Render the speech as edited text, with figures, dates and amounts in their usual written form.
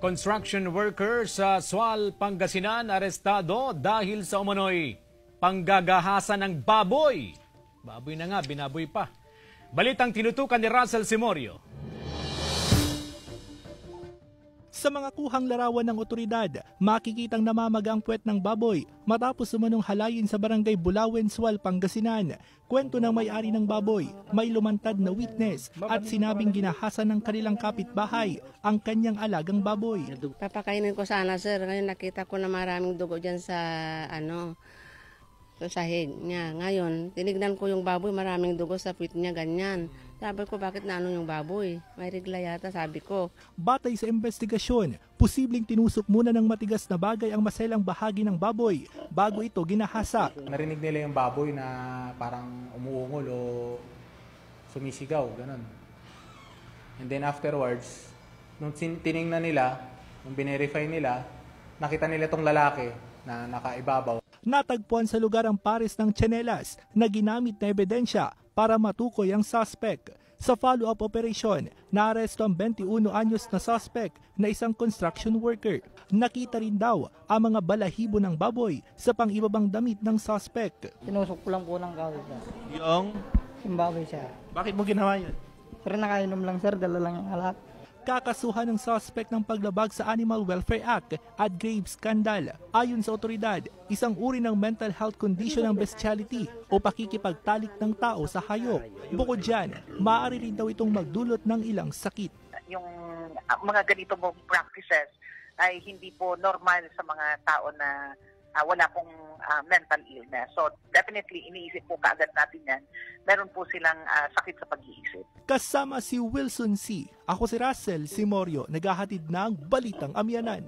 Construction worker sa Sual, Pangasinan arestado dahil sa umano'y panggagahasan ng baboy. Baboy na nga, binaboy pa. Balitang tinutukan ni Russell Simorio. Sa mga kuhang larawan ng otoridad, makikitang namamaga ang puwet ng baboy matapos umanong halayin sa barangay Bulawen, Sual, Pangasinan. Kwento ng may-ari ng baboy, may lumantad na witness at sinabing ginahasan ng kanilang kapitbahay ang kanyang alagang baboy. Papakainin ko sana, sir. Ngayon nakita ko na maraming dugo dyan sa sa sahig niya. Ngayon, tinignan ko yung baboy, maraming dugo sa puwet niya, ganyan. Sabi ko, bakit naano yung baboy? May regla yata, sabi ko. Batay sa investigasyon, posibleng tinusok muna ng matigas na bagay ang maselang bahagi ng baboy bago ito ginahasa. Narinig nila yung baboy na parang umuungol o sumisigaw, ganun. And then afterwards, nung tinignan nila, nung binerify nila, nakita nila itong lalaki na nakaibabaw. Natagpuan sa lugar ang pares ng tsinelas na ginamit na ebidensya para matukoy ang suspect. Sa follow-up operation, naaresto ang 21 anyos na suspect na isang construction worker. Nakita rin daw ang mga balahibo ng baboy sa pang-ibabang damit ng suspect. Tinusok ko lang po ng kawit. Yung baboy siya. Bakit mo ginawa yun? Sir, nakainom lang sir, dala lang yung alak. Kakasuhan ng suspect ng paglabag sa Animal Welfare Act at grave scandal. Ayon sa otoridad, isang uri ng mental health condition ng bestiality o pakikipagtalik ng tao sa hayop. Bukod dyan, maaari rin daw itong magdulot ng ilang sakit. Yung mga ganito mong practices ay hindi po normal sa mga tao na wala pong mental illness. So definitely iniisip po kaagad natin yan. Meron po silang sakit sa pag-iisip. Kasama si Wilson C. Ako si Russell Simorio, naghahatid ng Balitang Amyanan.